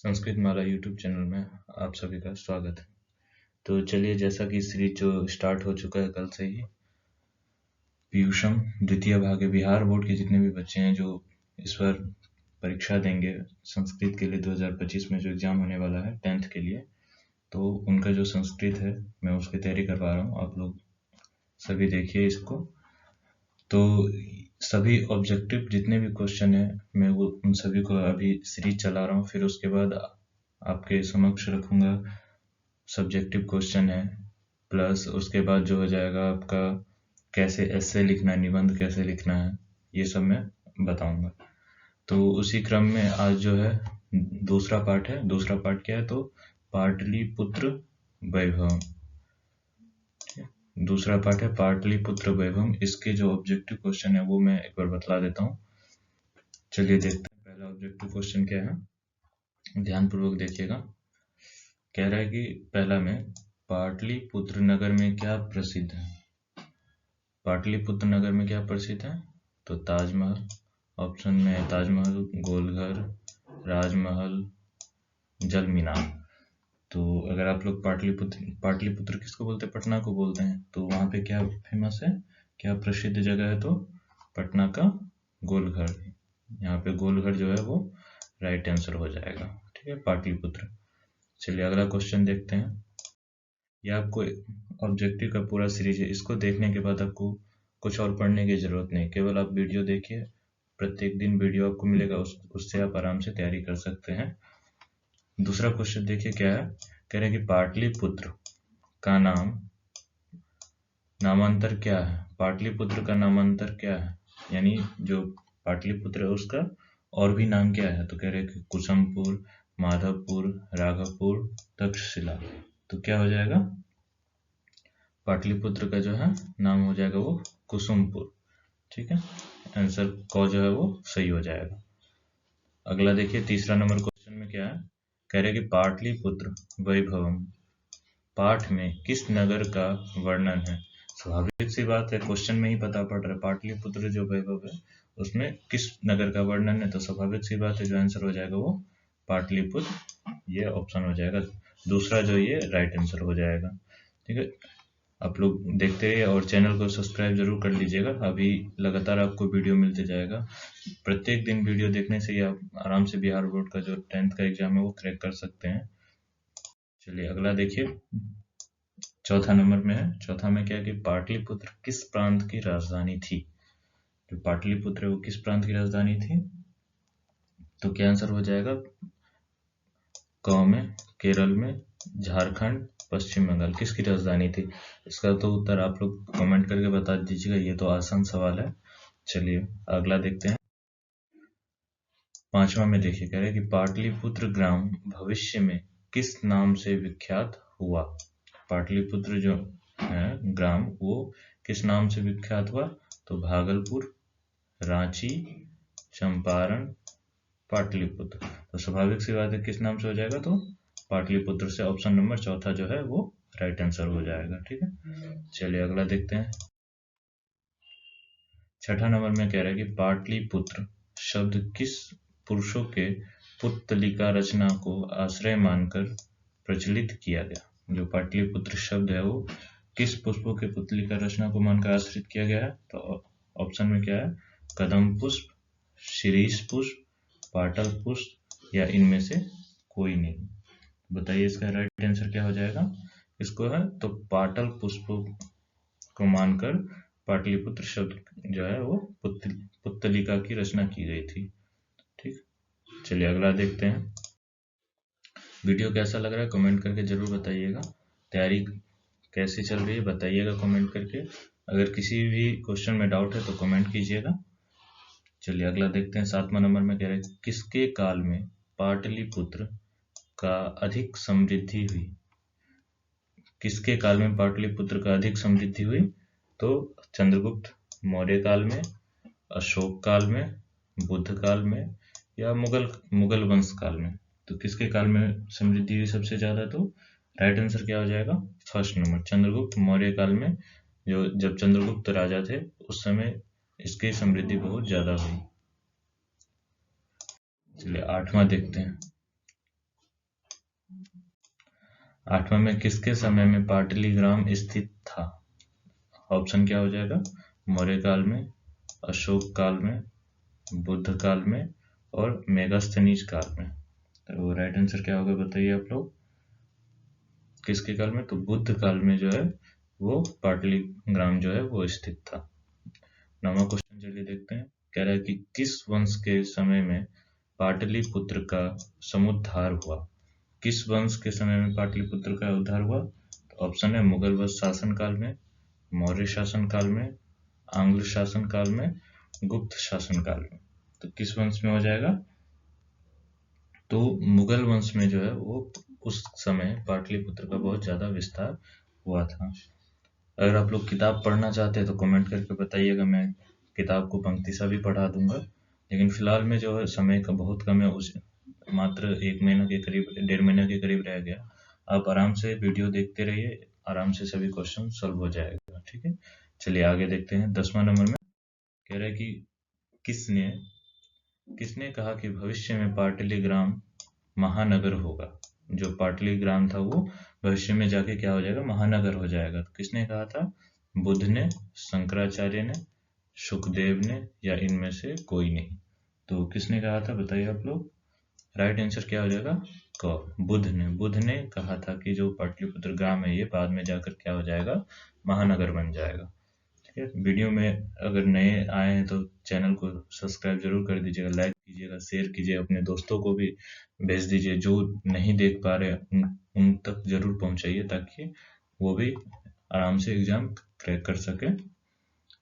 संस्कृत माला YouTube channel में आप सभी का स्वागत है। तो चलिए, जैसा कि सीरीज जो स्टार्ट हो चुका है कल से ही, पीयूषम द्वितीय भाग, बिहार बोर्ड के जितने भी बच्चे हैं जो इस बार परीक्षा देंगे संस्कृत के लिए 2025 में जो एग्जाम होने वाला है 10th के लिए, तो उनका जो संस्कृत है मैं उसकी तैयारी करवा रहा हूँ। आप लोग सभी देखिए इसको। तो सभी ऑब्जेक्टिव जितने भी क्वेश्चन है मैं वो उन सभी को अभी सीरीज चला रहा हूँ, फिर उसके बाद आपके समक्ष रखूंगा सब्जेक्टिव क्वेश्चन है, प्लस उसके बाद जो हो जाएगा आपका कैसे एस्से लिखना है, निबंध कैसे लिखना है, ये सब मैं बताऊंगा। तो उसी क्रम में आज जो है दूसरा पार्ट है। दूसरा पार्ट क्या है? तो पाटलिपुत्र वैभव। दूसरा पार्ट है पाटलिपुत्र वैभव। इसके जो ऑब्जेक्टिव क्वेश्चन है वो मैं एक बार बतला देता हूँ। चलिए देखते हैं पहला ऑब्जेक्टिव क्वेश्चन क्या है, ध्यानपूर्वक देखिएगा। कह रहा है कि पहला में पाटलिपुत्र नगर में क्या प्रसिद्ध है? पाटलिपुत्र नगर में क्या प्रसिद्ध है? तो ताजमहल। ऑप्शन में है ताजमहल, गोलघर, राजमहल, जल मीनार। तो अगर आप लोग पाटलिपुत्र किसको बोलते हैं? पटना को बोलते हैं। तो वहां पे क्या फेमस है, क्या प्रसिद्ध जगह है? तो पटना का गोलघर। यहाँ पे गोलघर जो है वो राइट आंसर हो जाएगा। ठीक है, पाटलिपुत्र। चलिए अगला क्वेश्चन देखते हैं। यह आपको ऑब्जेक्टिव का पूरा सीरीज है, इसको देखने के बाद आपको कुछ और पढ़ने की जरूरत नहीं, केवल आप वीडियो देखिए। प्रत्येक दिन वीडियो आपको मिलेगा, उससे आप आराम से तैयारी कर सकते हैं। दूसरा क्वेश्चन देखिए क्या है। कह रहे हैं कि पाटलिपुत्र का नामांतर क्या है? पाटलिपुत्र का नामांतर क्या है? यानी जो पाटलिपुत्र है उसका और भी नाम क्या है? तो कह रहे हैं कि कुसुमपुर, माधवपुर, राघवपुर, तक्षशिला। तो क्या हो जाएगा? पाटलिपुत्र का जो है नाम हो जाएगा वो कुसुमपुर। ठीक है, आंसर को जो है वो सही हो जाएगा। अगला देखिए तीसरा नंबर क्वेश्चन में क्या है। कह रहे हैं कि पाटलिपुत्र वैभवम पाठ में किस नगर का वर्णन है? स्वाभाविक सी बात है, क्वेश्चन में ही पता पड़ रहा है पाटलिपुत्र जो वैभव है उसमें किस नगर का वर्णन है, तो स्वाभाविक सी बात है जो आंसर हो जाएगा वो पाटलिपुत्र, ये ऑप्शन हो जाएगा दूसरा, जो ये राइट आंसर हो जाएगा। ठीक है, आप लोग देखते रहिए और चैनल को सब्सक्राइब जरूर कर लीजिएगा। अभी लगातार आपको वीडियो मिलते जाएगा। प्रत्येक दिन वीडियो देखने से ही आप आराम से बिहार बोर्ड का जो 10th का एग्जाम है वो क्रैक कर सकते हैं। चलिए अगला देखिए, चौथा नंबर में है। चौथा में क्या है कि पाटलिपुत्र किस प्रांत की राजधानी थी? जो पाटलिपुत्र है वो किस प्रांत की राजधानी थी? तो क्या आंसर हो जाएगा? क में केरल में, झारखंड, पश्चिम बंगाल। किसकी राजधानी थी? इसका तो उत्तर आप लोग कमेंट करके बता दीजिएगा, ये तो आसान सवाल है। चलिए अगला देखते हैं। पांचवा में देखिए, कह रहे हैं कि पाटलिपुत्र ग्राम भविष्य में किस नाम से विख्यात हुआ? पाटलिपुत्र जो है ग्राम वो किस नाम से विख्यात हुआ? तो भागलपुर, रांची, चंपारण, पाटलिपुत्र। तो स्वाभाविक सी बात है किस नाम से हो जाएगा? तो पाटलिपुत्र से। ऑप्शन नंबर चौथा जो है वो राइट आंसर हो जाएगा। ठीक है, चलिए अगला देखते हैं। छठा नंबर में कह रहा है कि पाटलिपुत्र शब्द किस पुरुषों के पुत्तलिका रचना को आश्रय मानकर प्रचलित किया गया? जो पाटलिपुत्र शब्द है वो किस पुष्पों के पुतलिका रचना को मानकर आश्रित किया गया है? तो ऑप्शन में क्या है? कदम पुष्प, शिरीष पुष्प, पाटल पुष्प, या इनमें से कोई नहीं। बताइए इसका राइट आंसर क्या हो जाएगा? इसको है तो पाटल पुष्प को मानकर पाटलिपुत्र शब्द जो है वो पुत्तलिका की रचना की गई थी। ठीक, चलिए अगला देखते हैं। वीडियो कैसा लग रहा है कमेंट करके जरूर बताइएगा। तैयारी कैसी चल रही है बताइएगा कमेंट करके। अगर किसी भी क्वेश्चन में डाउट है तो कमेंट कीजिएगा। चलिए अगला देखते हैं। सातवां नंबर में कह रहे हैं किसके काल में पाटलिपुत्र का अधिक समृद्धि हुई? किसके काल में पाटलिपुत्र का अधिक समृद्धि हुई? तो चंद्रगुप्त मौर्य काल में, अशोक काल में, बुद्ध काल में, या मुगल वंश काल में। तो किसके काल में समृद्धि हुई सबसे ज्यादा? तो राइट आंसर क्या हो जाएगा? फर्स्ट नंबर, चंद्रगुप्त मौर्य काल में। जब चंद्रगुप्त राजा थे उस समय इसकी समृद्धि बहुत ज्यादा हुई। चलिए आठवां देखते हैं। 8वां में किसके समय में पाटलीग्राम स्थित था? ऑप्शन क्या हो जाएगा? मौर्य काल में, अशोक काल में, बुद्ध काल में और मेगास्थनीज काल में। तो राइट आंसर क्या होगा बताइए आप लोग, किसके काल में? तो बुद्ध काल में जो है वो पाटलीग्राम जो है वो स्थित था। 9वां क्वेश्चन चलिए देखते हैं। कह रहा है कि किस वंश के समय में पाटलिपुत्र का समुद्धार हुआ? किस वंश के समय में पाटलिपुत्र का उद्धार हुआ? तो ऑप्शन है मुगल वंश शासन काल में, मौर्य शासन काल में, आंग्ल शासन काल में, गुप्त शासन काल में। तो किस वंश में हो जाएगा? तो मुगल वंश में जो है वो उस समय पाटलिपुत्र का बहुत ज्यादा विस्तार हुआ था। अगर आप लोग किताब पढ़ना चाहते हैं तो कमेंट करके बताइएगा, मैं किताब को पंक्ति सा भी पढ़ा दूंगा। लेकिन फिलहाल में जो है समय का बहुत कम है, उस मात्र 1 महीना के करीब, 1.5 महीने के करीब रह गया। आप आराम से वीडियो देखते रहिए, आराम से सभी क्वेश्चन सॉल्व हो जाएगा। ठीक है, चलिए आगे देखते हैं। 10वां नंबर में कह रहा है कि किसने कहा कि भविष्य में पाटलीग्राम महानगर होगा? जो पाटलीग्राम था वो भविष्य में जाके क्या हो जाएगा? महानगर हो जाएगा। तो किसने कहा था? बुद्ध ने, शंकराचार्य ने, सुखदेव ने, या इनमें से कोई नहीं? तो किसने कहा था बताइए आप लोग। राइट आंसर क्या हो जाएगा? क, बुद्ध ने कहा था कि जो पाटलिपुत्र ग्राम है ये बाद में जाकर क्या हो जाएगा? महानगर बन जाएगा। ठीक है, वीडियो में अगर नए आए हैं तो चैनल को सब्सक्राइब जरूर कर दीजिएगा, लाइक कीजिएगा, शेयर कीजिए, अपने दोस्तों को भी भेज दीजिए, जो नहीं देख पा रहे उन तक जरूर पहुंचाइए ताकि वो भी आराम से एग्जाम क्रैक कर सके।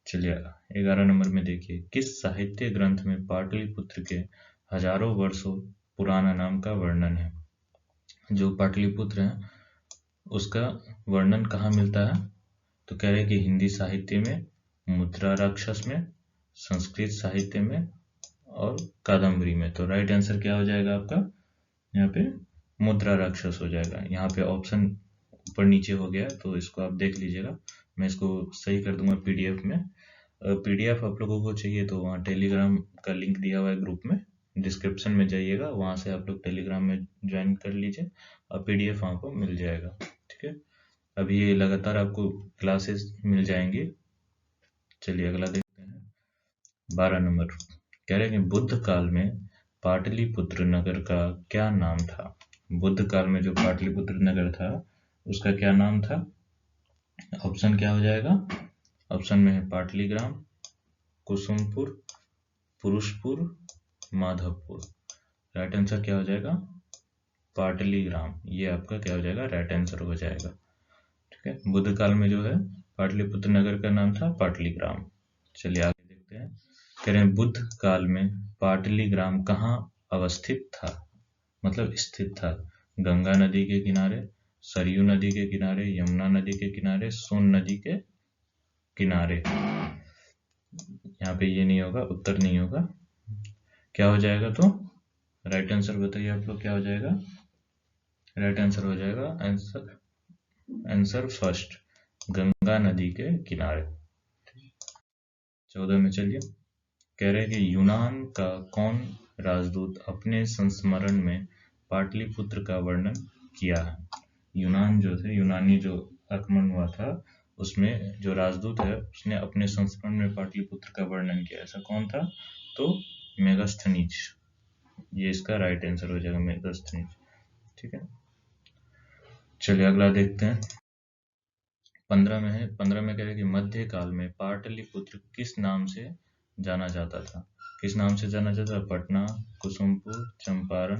चलिए 11 नंबर में देखिए, किस साहित्य ग्रंथ में पाटलिपुत्र के हजारों वर्षों पुराना नाम का वर्णन है? जो पाटलिपुत्र है उसका वर्णन कहाँ मिलता है? तो कह रहे हैं कि हिंदी साहित्य में, मुद्रा राक्षस में, संस्कृत साहित्य में और कादम्बरी में। तो राइट आंसर क्या हो जाएगा आपका? यहाँ पे मुद्रा राक्षस हो जाएगा। यहाँ पे ऑप्शन ऊपर नीचे हो गया तो इसको आप देख लीजिएगा, मैं इसको सही कर दूंगा पीडीएफ में। पीडीएफ आप लोगों को चाहिए तो वहाँ टेलीग्राम का लिंक दिया हुआ है ग्रुप में, डिस्क्रिप्शन में जाइएगा, वहाँ से आप लोग टेलीग्राम में ज्वाइन कर लीजिए और पीडीएफ वहाँ पर मिल जाएगा। ठीक है, अभी ये लगातार आपको क्लासेस मिल जाएंगी। चलिए अगला देखते हैं। 12 नंबर कह रहे हैं कि बुद्ध काल में पाटलिपुत्र नगर का क्या नाम था? बुद्ध काल में जो पाटलिपुत्र नगर था उसका क्या नाम था? ऑप्शन क्या हो जाएगा? ऑप्शन में है पाटलीग्राम, कुसुमपुर, पुरुषपुर, माधवपुर। राइट आंसर क्या हो जाएगा? पाटलीग्राम। ये आपका क्या हो जाएगा? राइट आंसर हो जाएगा। ठीक है, बुद्ध काल में जो है पाटलिपुत्र नगर का नाम था पाटलीग्राम। चलिए आगे देखते हैं। कह रहे हैं बुद्ध काल में पाटलीग्राम कहाँ अवस्थित था, मतलब स्थित था? गंगा नदी के किनारे, सरयू नदी के किनारे, यमुना नदी के किनारे, सोन नदी के किनारे। यहाँ पे ये नहीं होगा, उत्तर नहीं होगा। क्या हो जाएगा? तो राइट आंसर बताइए आप लोग, क्या हो जाएगा? राइट आंसर हो जाएगा आंसर फर्स्ट, गंगा नदी के किनारे। 14 में चलिए, कह रहे हैं कि यूनान का कौन राजदूत अपने संस्मरण में पाटलिपुत्र का वर्णन किया है? यूनान जो थे, यूनानी जो आक्रमण हुआ था उसमें जो राजदूत है उसने अपने संस्मरण में पाटलिपुत्र का वर्णन किया, ऐसा कौन था? तो मेगास्थनीज। ये इसका राइट आंसर हो जाएगा, मेगास्थनीज। ठीक है, चलिए अगला देखते हैं। 15 में है, 15 में कह रहे हैं कि मध्य काल में पाटलिपुत्र किस नाम से जाना जाता था? किस नाम से जाना जाता था? पटना, कुसुमपुर, चंपारण,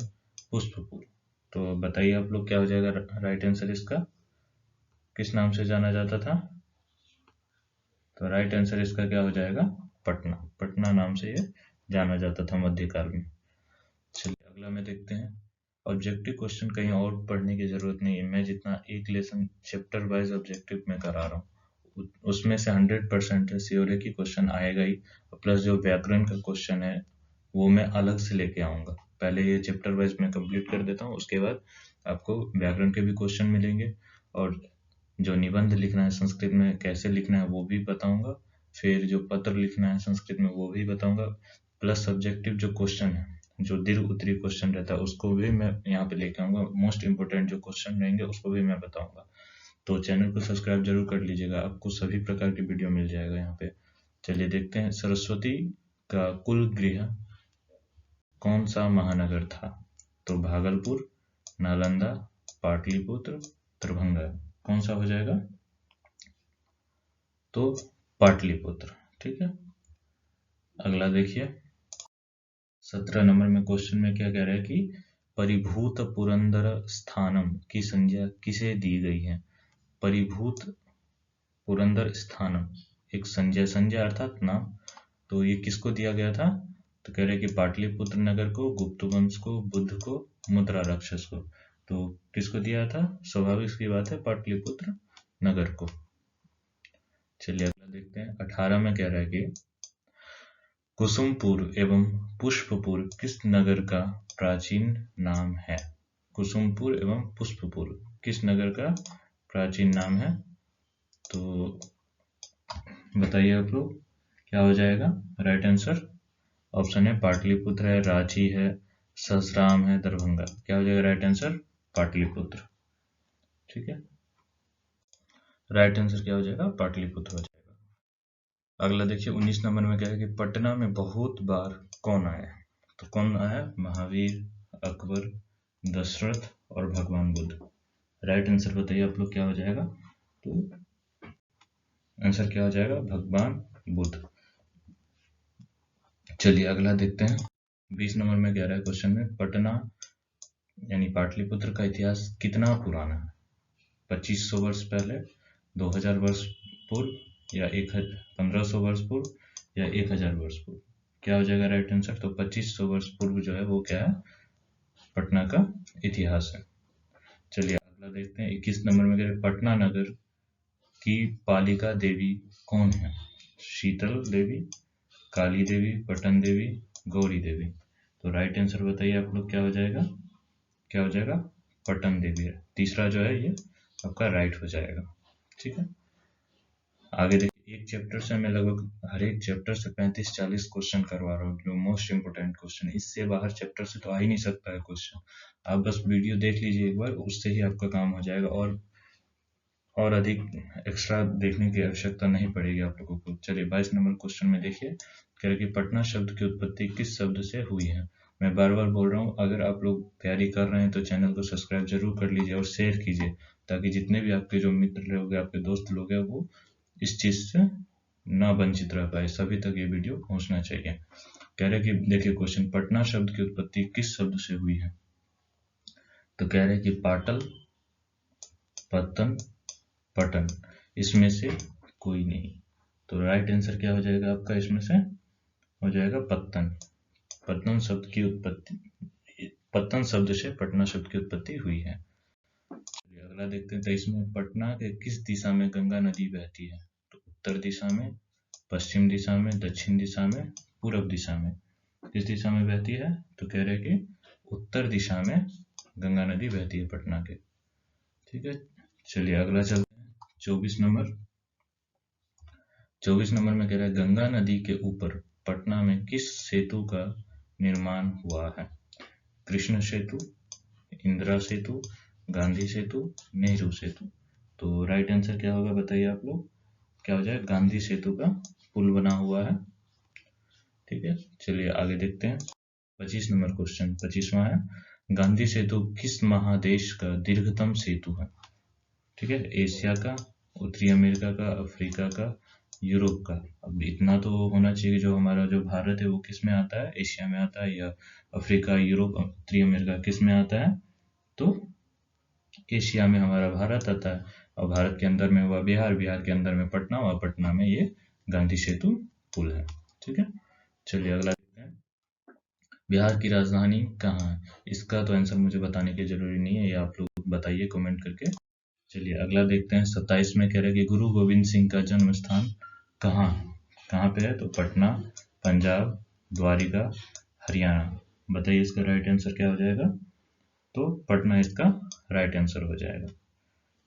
पुष्पपुर। तो बताइए आप लोग, क्या हो जाएगा राइट आंसर इसका? किस नाम से जाना जाता था? तो राइट आंसर इसका क्या हो जाएगा? पटना। पटना नाम से ये जाना जाता था मध्यकाल में। चलिए अगला में देखते हैं। ऑब्जेक्टिव क्वेश्चन कहीं और पढ़ने की जरूरत नहीं है, मैं जितना एक लेसन चैप्टर वाइज ऑब्जेक्टिव में करा रहा हूँ उसमें से 100% श्योर है कि क्वेश्चन आएगा ही। प्लस जो व्याकरण का क्वेश्चन है वो मैं अलग से लेके आऊंगा। पहले ये चैप्टर वाइज मैं कंप्लीट कर देता हूँ, उसके बाद आपको व्याकरण के भी क्वेश्चन मिलेंगे और जो निबंध लिखना है संस्कृत में कैसे लिखना है वो भी बताऊंगा, फिर जो पत्र लिखना है संस्कृत में वो भी बताऊंगा, प्लस सब्जेक्टिव जो क्वेश्चन है जो दीर्घ उत्तरीय क्वेश्चन रहता है उसको भी मैं यहाँ पे लेके आऊंगा। मोस्ट इंपोर्टेंट जो क्वेश्चन रहेंगे उसको भी मैं बताऊंगा। तो चैनल को सब्सक्राइब जरूर कर लीजिएगा, आपको सभी प्रकार की वीडियो मिल जाएगा यहाँ पे। चलिए देखते हैं, सरस्वती का कुल गृह कौन सा महानगर था? तो भागलपुर, नालंदा, पाटलिपुत्र, दरभंगा। कौन सा हो जाएगा? तो पाटलिपुत्र। ठीक है, अगला देखिए 17 नंबर में क्वेश्चन में क्या कह रहा है कि परिभूत पुरंदर स्थानम की संज्ञा किसे दी गई है? परिभूत पुरंदर स्थानम एक संज्ञा अर्थात नाम, तो ये किसको दिया गया था? तो कह रहे हैं कि पाटलिपुत्र नगर को, गुप्त वंश को, बुद्ध को, मुद्रा राक्षस को। तो किसको दिया था? स्वाभाविक सी बात है, पाटलिपुत्र नगर को। चलिए अगला देखते हैं 18 में कह रहा है कि कुसुमपुर एवं पुष्पपुर किस नगर का प्राचीन नाम है? कुसुमपुर एवं पुष्पपुर किस नगर का प्राचीन नाम है? तो बताइए आप लोग, क्या हो जाएगा राइट आंसर? ऑप्शन है पाटलिपुत्र है, रांची है, ससराम है, दरभंगा। क्या हो जाएगा राइट आंसर? पाटलिपुत्र। ठीक है, राइट आंसर क्या हो जाएगा? पाटलिपुत्र हो जाएगा। अगला देखिए 19 नंबर में क्या है कि पटना में बहुत बार कौन आया? तो कौन आया? महावीर, अकबर, दशरथ और भगवान बुद्ध। राइट आंसर बताइए आप लोग, क्या हो जाएगा? तो आंसर क्या हो जाएगा? भगवान बुद्ध। चलिए अगला देखते हैं 20 नंबर में कह रहा है क्वेश्चन में पटना यानी पाटलिपुत्र का इतिहास कितना पुराना है? 2500 वर्ष पहले, 2000 वर्ष पूर्व, या 1500 वर्ष पूर्व, या 1000 वर्ष पूर्व। क्या हो जाएगा राइट आंसर? तो 2500 वर्ष पूर्व जो है वो क्या है? पटना का इतिहास है। चलिए अगला देखते हैं 21 नंबर में कह रहे पटना नगर की पालिका देवी कौन है? शीतल देवी, काली देवी, पटन देवी, गौरी देवी। तो राइट आंसर बताइए आप लोग, क्या हो जाएगा? क्या हो जाएगा? पटन देवी है। तीसरा जो है ये आपका राइट हो जाएगा। ठीक है, आगे देखिए एक चैप्टर से मैं लगभग हर एक चैप्टर से 35-40 क्वेश्चन करवा रहा हूँ, जो मोस्ट इंपोर्टेंट क्वेश्चन है। इससे बाहर चैप्टर से तो आ ही नहीं सकता है क्वेश्चन। आप बस वीडियो देख लीजिए एक बार, उससे ही आपका काम हो जाएगा और अधिक एक्स्ट्रा देखने की आवश्यकता नहीं पड़ेगी आप लोगों को। चलिए 22 नंबर क्वेश्चन में देखिए, कह रहे कि पटना शब्द की उत्पत्ति किस शब्द से हुई है? मैं बार बार बोल रहा हूँ, अगर आप लोग तैयारी कर रहे हैं तो चैनल को सब्सक्राइब जरूर कर लीजिए और शेयर कीजिए, ताकि जितने भी आपके जो मित्र लोग हैं, आपके दोस्त लोग हैं, वो इस चीज से ना वंचित रह पाए। सभी तक ये वीडियो पहुंचना चाहिए। कह रहे कि देखिए क्वेश्चन, पटना शब्द की उत्पत्ति किस शब्द से हुई है? तो कह रहे कि पाटल, पत्तन, पटन, इसमें से कोई नहीं। तो राइट आंसर क्या हो जाएगा आपका? इसमें से हो जाएगा पत्तन। पत्तन शब्द की उत्पत्ति, पत्तन शब्द से पटना शब्द की उत्पत्ति हुई है। अगला देखते हैं 23 में, पटना के किस दिशा में गंगा नदी बहती है? तो उत्तर दिशा में, पश्चिम दिशा में, दक्षिण दिशा में, पूर्व दिशा में। किस दिशा में बहती है? तो कह रहे कि उत्तर दिशा में गंगा नदी बहती है पटना के। ठीक है, चलिए अगला चलते हैं 24 नंबर। 24 नंबर में कह रहा है गंगा नदी के ऊपर पटना में किस सेतु का निर्माण हुआ है? कृष्ण सेतु, इंदिरा सेतु, गांधी सेतु, नेहरू सेतु। तो राइट आंसर क्या होगा बताइए आप लोग, क्या हो जाए? गांधी सेतु का पुल बना हुआ है। ठीक है, चलिए आगे देखते हैं 25 नंबर क्वेश्चन। 25वां है, गांधी सेतु किस महादेश का दीर्घतम सेतु है? ठीक है, एशिया का, उत्तरी अमेरिका का, अफ्रीका का, यूरोप का। अब इतना तो होना चाहिए, जो हमारा जो भारत है वो किस में आता है? एशिया में आता है, या अफ्रीका, यूरोप, उत्तरी अमेरिका किस में आता है? तो एशिया में हमारा भारत आता है, और भारत के अंदर में हुआ बिहार, बिहार के अंदर में पटना, और पटना में ये गांधी सेतु पुल है। ठीक है, चलिए अगला देखते हैं, बिहार की राजधानी कहाँ है? इसका तो आंसर मुझे बताने की जरूरी नहीं है, ये आप लोग बताइए कमेंट करके। चलिए अगला देखते हैं 27 में, कह रहे हैं कि गुरु गोविंद सिंह का जन्म स्थान कहाँ है? कहाँ पे है? तो पटना, पंजाब, द्वारिका, हरियाणा। बताइए इसका राइट आंसर क्या हो जाएगा? तो पटना इसका राइट आंसर हो जाएगा।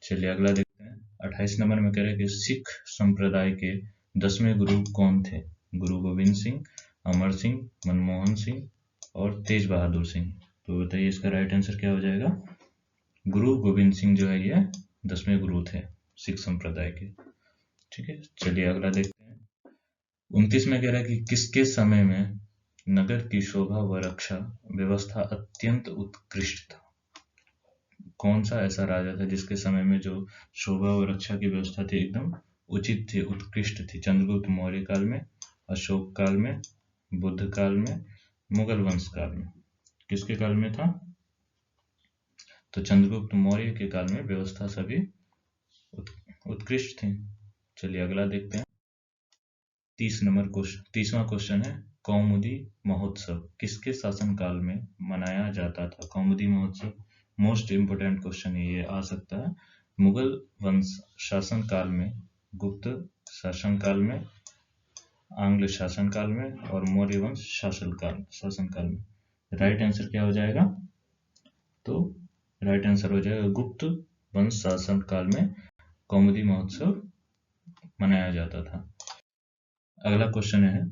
चलिए अगला देखते हैं 28 नंबर में, कह रहे हैं कि सिख संप्रदाय के 10वें गुरु कौन थे? गुरु गोविंद सिंह, अमर सिंह, मनमोहन सिंह, और तेज बहादुर सिंह। तो बताइए इसका राइट आंसर क्या हो जाएगा। गुरु गोविंद सिंह जो है ये 10वें गुरु थे सिख संप्रदाय के। ठीक है, चलिए अगला देखते हैं। 29 में कह रहा है कि किसके समय में नगर की शोभा व रक्षा व्यवस्था अत्यंत उत्कृष्ट था। कौन सा ऐसा राजा था जिसके समय में जो शोभा व रक्षा की व्यवस्था थी एकदम उचित थी, उत्कृष्ट थी। चंद्रगुप्त मौर्य काल में, अशोक काल में, बुद्ध काल में, मुगल वंश काल में। किसके काल में था। तो चंद्रगुप्त मौर्य के काल में व्यवस्था सभी उत्कृष्ट थी। चलिए अगला देखते हैं। 30वां क्वेश्चन है, कौमुदी महोत्सव किसके शासनकाल में मनाया जाता था। कौमुदी महोत्सव मोस्ट इंपोर्टेंट क्वेश्चन है, ये आ सकता है। मुगल वंश शासनकाल में, गुप्त शासनकाल में, आंग्ल शासनकाल में और मौर्य वंश शासनकाल में। राइट आंसर क्या हो जाएगा। तो राइट आंसर हो जाएगा गुप्त वंश शासनकाल में कौमुदी महोत्सव मनाया जाता था। अगला क्वेश्चन है,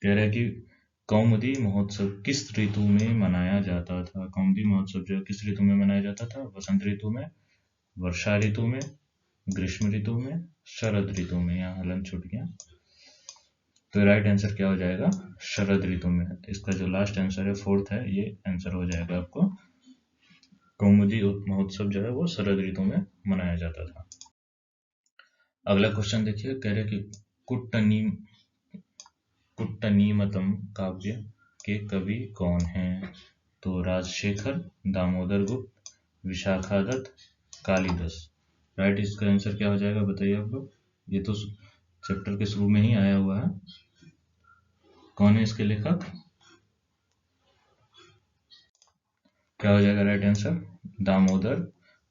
कह रहा है कि कौमुदी महोत्सव किस ऋतु में मनाया जाता था। कौमुदी महोत्सव जो किस ऋतु में मनाया जाता था। वसंत ऋतु में, वर्षा ऋतु में, ग्रीष्म ऋतु में, शरद ऋतु में। यहाँ हलन छूट गया। तो राइट आंसर क्या हो जाएगा, शरद ऋतु में। इसका जो लास्ट आंसर है, फोर्थ है, ये आंसर हो जाएगा आपको। कौमुदी महोत्सव जो है वो शरद ऋतु में मनाया जाता था। अगला क्वेश्चन देखिए, कह रहे कि कुट्टनीमतम काव्य के कवि कौन हैं। तो राजशेखर, दामोदर गुप्त, विशाखादत्त, कालिदास। राइट, इसका आंसर क्या हो जाएगा बताइए आप लोग। ये तो चैप्टर के शुरू में ही आया हुआ है। कौन है इसके लेखक। क्या हो जाएगा राइट आंसर, दामोदर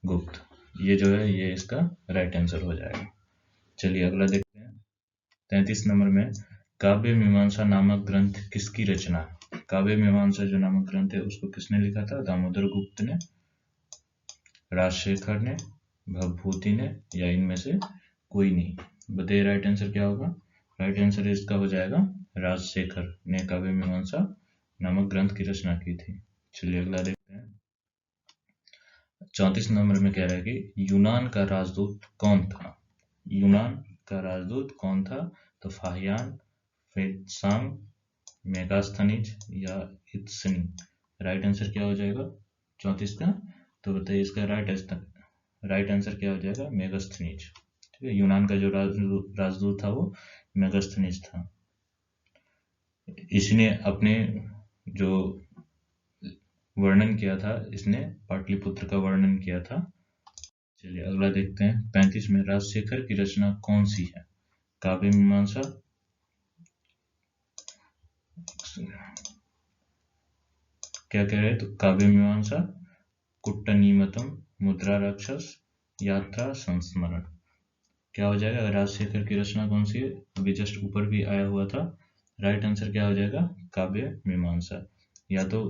गुप्त। ये जो है ये इसका राइट आंसर हो जाएगा। चलिए अगला देखते हैं। 33 नंबर में, काव्य मीमांसा नामक ग्रंथ किसकी रचना है। काव्य मीमांसा जो नामक ग्रंथ है उसको किसने लिखा था। दामोदर गुप्त ने, राजशेखर ने, भवभूति ने, या इनमें से कोई नहीं। बताइए राइट आंसर क्या होगा। राइट आंसर इसका हो जाएगा राजशेखर ने काव्य मीमांसा नामक ग्रंथ की रचना की थी। चलिए अगला देखते हैं। 34 नंबर में कह रहा है कि यूनान का राजदूत कौन था। यूनान का राजदूत कौन था। तो फाहियान, फेत्सांग, मेगास्थनीज या इत्सनी। राइट आंसर क्या हो जाएगा 34 का। तो बताइए इसका राइट आंसर क्या हो जाएगा, मेगास्थनीज। ठीक है, यूनान का जो राजदूत था वो मेगास्थनीज था। इसने अपने जो वर्णन किया था, इसने पाटलिपुत्र का वर्णन किया था। चलिए अगला देखते हैं। 35 में, राजशेखर की रचना कौन सी है। काव्य मीमांसा, क्या कह रहे हैं। तो काव्य मीमांसा, कुट्टनीमतम, मुद्रा राक्षस, यात्रा संस्मरण। क्या हो जाएगा, राजशेखर की रचना कौन सी है। अभी जस्ट ऊपर भी आया हुआ था। राइट आंसर क्या हो जाएगा, काव्य मीमांसा। या तो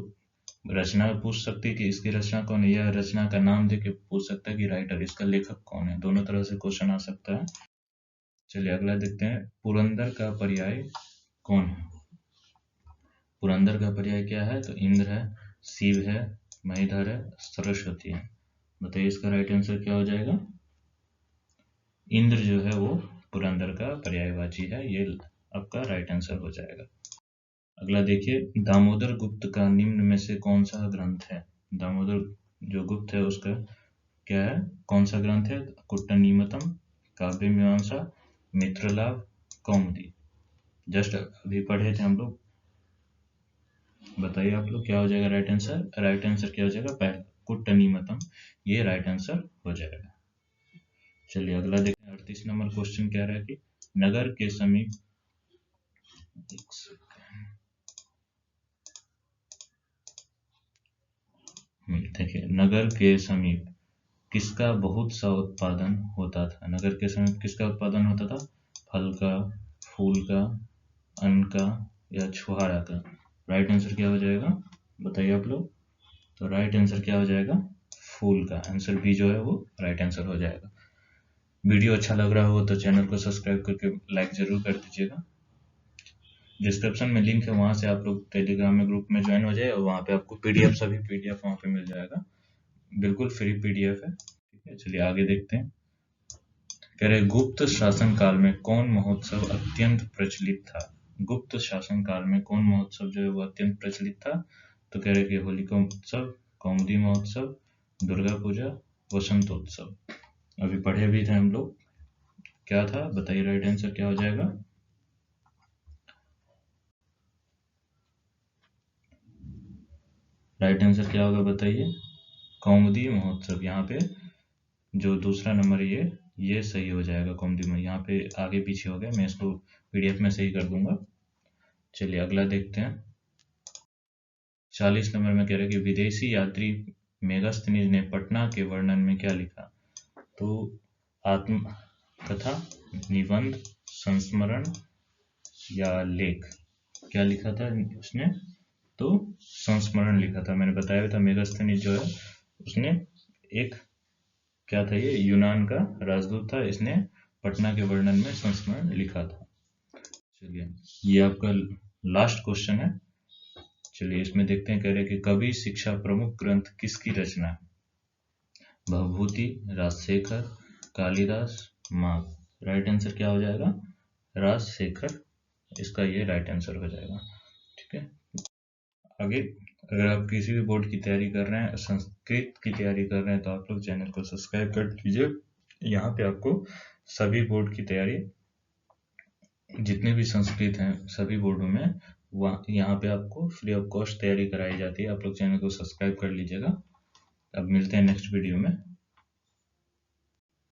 रचना पूछ सकती है कि इसकी रचना कौन है, या रचना का नाम दे के पूछ सकता है कि राइटर, इसका लेखक कौन है। दोनों तरह से क्वेश्चन आ सकता है। चलिए अगला देखते हैं। पुरंदर का पर्याय कौन है। पुरंदर का पर्याय क्या है। तो इंद्र है, शिव है, महीधर है, सरस्वती है। बताइए इसका राइट आंसर क्या हो जाएगा। इंद्र जो है वो पुरंदर का पर्यायवाची है, ये आपका राइट आंसर हो जाएगा। अगला देखिए, दामोदर गुप्त का निम्न में से कौन सा ग्रंथ है। दामोदर जो गुप्त है उसका क्या है, कौन सा ग्रंथ है। कुट्टनीमतम, काव्य मीमांसा, मित्रलाभ, कौमुदी। जस्ट अभी पढ़े थे हम लोग। बताइए आप लोग क्या हो जाएगा राइट आंसर। राइट आंसर क्या हो जाएगा, पहला कुट्टनीमतम, ये राइट आंसर हो जाएगा। चलिए अगला देखते हैं। 38 नंबर क्वेश्चन कह रहा है कि नगर के समीप, देखिए, नगर के समीप किसका बहुत सा उत्पादन होता था। नगर के समीप किसका उत्पादन होता था। फल का, फूल का, अन्न का या छुहारा का। राइट आंसर क्या हो जाएगा बताइए आप लोग। तो राइट आंसर क्या हो जाएगा, फूल का। आंसर बी जो है वो राइट आंसर हो जाएगा। वीडियो अच्छा लग रहा हो तो चैनल को सब्सक्राइब करके लाइक जरूर कर दीजिएगा। डिस्क्रिप्शन में लिंक है, वहां से आप लोग टेलीग्राम में ग्रुप में ज्वाइन हो जाए और वहां पे आपको पीडीएफ, सभी पीडीएफ वहां पे मिल जाएगा, बिल्कुल फ्री पीडीएफ है। ठीक है, चलिए आगे देखते हैं। कह रहे गुप्त शासन काल में कौन महोत्सव अत्यंत प्रचलित था? गुप्त शासन काल में कौन महोत्सव जो है वो अत्यंत प्रचलित था? तो कह रहे कि होलिका महोत्सव, कौमुदी महोत्सव, दुर्गा पूजा, वसंतोत्सव। अभी पढ़े भी थे हम लोग, क्या था बताइए, राइट आंसर क्या हो जाएगा? राइट आंसर क्या होगा बताइए? कौमुदी महोत्सव। यहाँ पे जो दूसरा नंबर है ये सही हो जाएगा, कौमुदी में। यहाँ पे आगे पीछे हो गया, मैं इसको पीडीएफ में सही कर दूंगा। चलिए अगला देखते हैं। 40 नंबर में कह रहे कि विदेशी यात्री मेगास्थनीज ने पटना के वर्णन में क्या लिखा? तो आत्मकथा, निबंध, संस्मरण या लेख, क्या लिखा था उसने? तो संस्मरण लिखा था। मैंने बताया था मेगास्थनीज जो है उसने एक, क्या था ये, यूनान का राजदूत था, इसने पटना के वर्णन में संस्मरण लिखा था। चलिए ये आपका लास्ट क्वेश्चन है। चलिए इसमें देखते हैं, कह रहे कि कवि शिक्षा प्रमुख ग्रंथ किसकी रचना है? भवभूति, राजशेखर, कालिदास, माघ। राइट आंसर क्या हो जाएगा? राजशेखर, इसका ये राइट आंसर हो जाएगा। ठीक है, आगे अगर आप किसी भी बोर्ड की तैयारी कर रहे हैं, संस्कृत की तैयारी कर रहे हैं, तो आप लोग चैनल को सब्सक्राइब कर लीजिए। यहाँ पे आपको सभी बोर्ड की तैयारी, जितने भी संस्कृत हैं सभी बोर्डों में, वहाँ यहाँ पे आपको फ्री ऑफ कॉस्ट तैयारी कराई जाती है। आप लोग चैनल को सब्सक्राइब कर लीजिएगा। अब मिलते हैं नेक्स्ट वीडियो में।